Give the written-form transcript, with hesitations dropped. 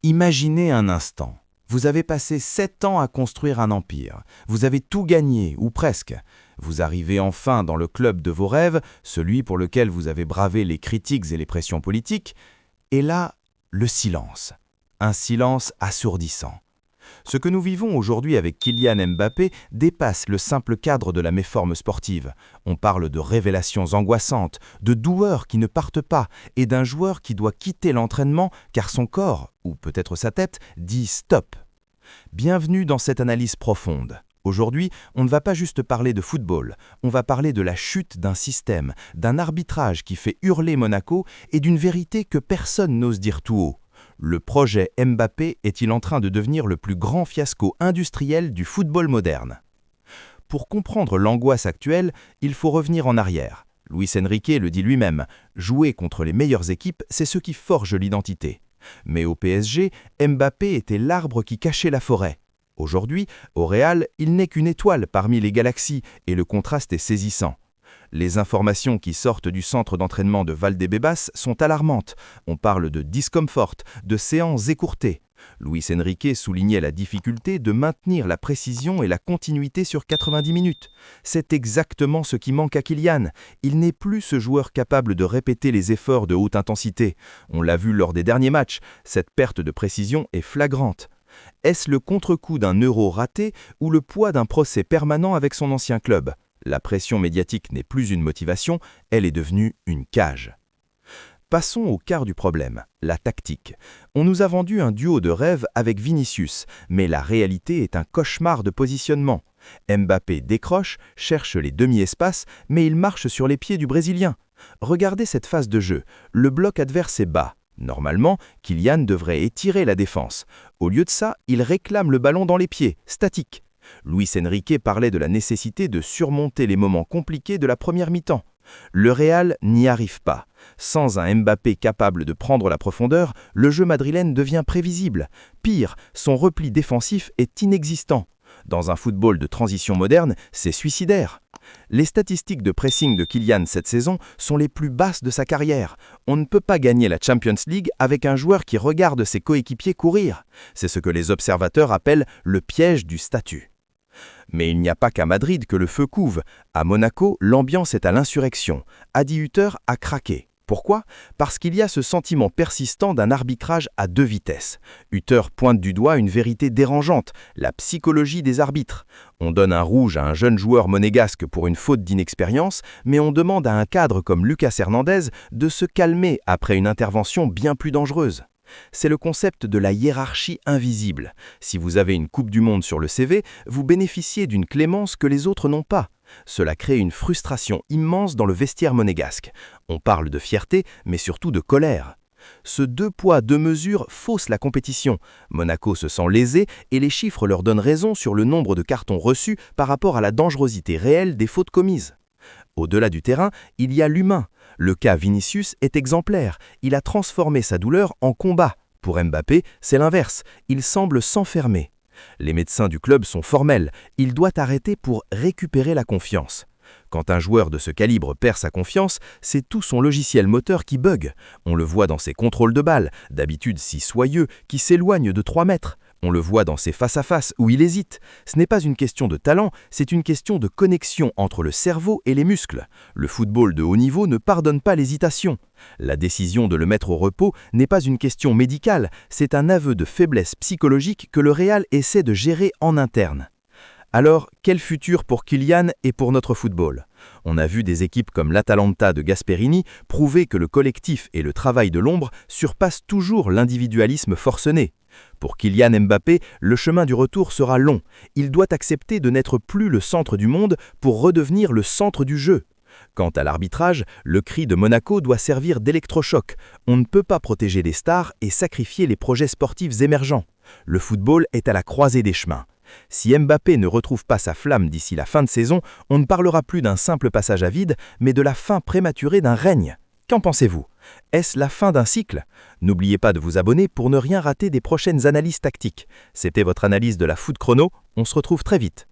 Imaginez un instant. Vous avez passé 7 ans à construire un empire. Vous avez tout gagné, ou presque. Vous arrivez enfin dans le club de vos rêves, celui pour lequel vous avez bravé les critiques et les pressions politiques. Et là, le silence. Un silence assourdissant. Ce que nous vivons aujourd'hui avec Kylian Mbappé dépasse le simple cadre de la méforme sportive. On parle de révélations angoissantes, de doueurs qui ne partent pas et d'un joueur qui doit quitter l'entraînement car son corps, ou peut-être sa tête, dit stop. Bienvenue dans cette analyse profonde. Aujourd'hui, on ne va pas juste parler de football, on va parler de la chute d'un système, d'un arbitrage qui fait hurler Monaco et d'une vérité que personne n'ose dire tout haut. Le projet Mbappé est-il en train de devenir le plus grand fiasco industriel du football moderne? Pour comprendre l'angoisse actuelle, il faut revenir en arrière. Luis Enrique le dit lui-même, jouer contre les meilleures équipes, c'est ce qui forge l'identité. Mais au PSG, Mbappé était l'arbre qui cachait la forêt. Aujourd'hui, au Real, il n'est qu'une étoile parmi les galaxies et le contraste est saisissant. Les informations qui sortent du centre d'entraînement de Valdebebas sont alarmantes. On parle de discomfort, de séances écourtées. Luis Enrique soulignait la difficulté de maintenir la précision et la continuité sur 90 minutes. C'est exactement ce qui manque à Kylian. Il n'est plus ce joueur capable de répéter les efforts de haute intensité. On l'a vu lors des derniers matchs, cette perte de précision est flagrante. Est-ce le contre-coup d'un euro raté ou le poids d'un procès permanent avec son ancien club ? La pression médiatique n'est plus une motivation, elle est devenue une cage. Passons au quart du problème, la tactique. On nous a vendu un duo de rêve avec Vinicius, mais la réalité est un cauchemar de positionnement. Mbappé décroche, cherche les demi-espaces, mais il marche sur les pieds du Brésilien. Regardez cette phase de jeu, le bloc adverse est bas. Normalement, Kylian devrait étirer la défense. Au lieu de ça, il réclame le ballon dans les pieds, statique. Luis Enrique parlait de la nécessité de surmonter les moments compliqués de la première mi-temps. Le Real n'y arrive pas. Sans un Mbappé capable de prendre la profondeur, le jeu madrilène devient prévisible. Pire, son repli défensif est inexistant. Dans un football de transition moderne, c'est suicidaire. Les statistiques de pressing de Kylian cette saison sont les plus basses de sa carrière. On ne peut pas gagner la Champions League avec un joueur qui regarde ses coéquipiers courir. C'est ce que les observateurs appellent le piège du statut. Mais il n'y a pas qu'à Madrid que le feu couve. À Monaco, l'ambiance est à l'insurrection. Adi Hütter a craqué. Pourquoi ? Parce qu'il y a ce sentiment persistant d'un arbitrage à deux vitesses. Hütter pointe du doigt une vérité dérangeante, la psychologie des arbitres. On donne un rouge à un jeune joueur monégasque pour une faute d'inexpérience, mais on demande à un cadre comme Lucas Hernandez de se calmer après une intervention bien plus dangereuse. C'est le concept de la hiérarchie invisible. Si vous avez une Coupe du Monde sur le CV, vous bénéficiez d'une clémence que les autres n'ont pas. Cela crée une frustration immense dans le vestiaire monégasque. On parle de fierté, mais surtout de colère. Ce deux poids, deux mesures fausse la compétition. Monaco se sent lésé et les chiffres leur donnent raison sur le nombre de cartons reçus par rapport à la dangerosité réelle des fautes commises. Au-delà du terrain, il y a l'humain. Le cas Vinicius est exemplaire. Il a transformé sa douleur en combat. Pour Mbappé, c'est l'inverse. Il semble s'enfermer. Les médecins du club sont formels. Il doit arrêter pour récupérer la confiance. Quand un joueur de ce calibre perd sa confiance, c'est tout son logiciel moteur qui bug. On le voit dans ses contrôles de balles, d'habitude si soyeux, qui s'éloignent de 3 mètres. On le voit dans ses face-à-face où il hésite. Ce n'est pas une question de talent, c'est une question de connexion entre le cerveau et les muscles. Le football de haut niveau ne pardonne pas l'hésitation. La décision de le mettre au repos n'est pas une question médicale, c'est un aveu de faiblesse psychologique que le Real essaie de gérer en interne. Alors, quel futur pour Kylian et pour notre football ? On a vu des équipes comme l'Atalanta de Gasperini prouver que le collectif et le travail de l'ombre surpassent toujours l'individualisme forcené. Pour Kylian Mbappé, le chemin du retour sera long. Il doit accepter de n'être plus le centre du monde pour redevenir le centre du jeu. Quant à l'arbitrage, le cri de Monaco doit servir d'électrochoc. On ne peut pas protéger les stars et sacrifier les projets sportifs émergents. Le football est à la croisée des chemins. Si Mbappé ne retrouve pas sa flamme d'ici la fin de saison, on ne parlera plus d'un simple passage à vide, mais de la fin prématurée d'un règne. Qu'en pensez-vous ? Est-ce la fin d'un cycle ? N'oubliez pas de vous abonner pour ne rien rater des prochaines analyses tactiques. C'était votre analyse de la Foot Chrono, on se retrouve très vite.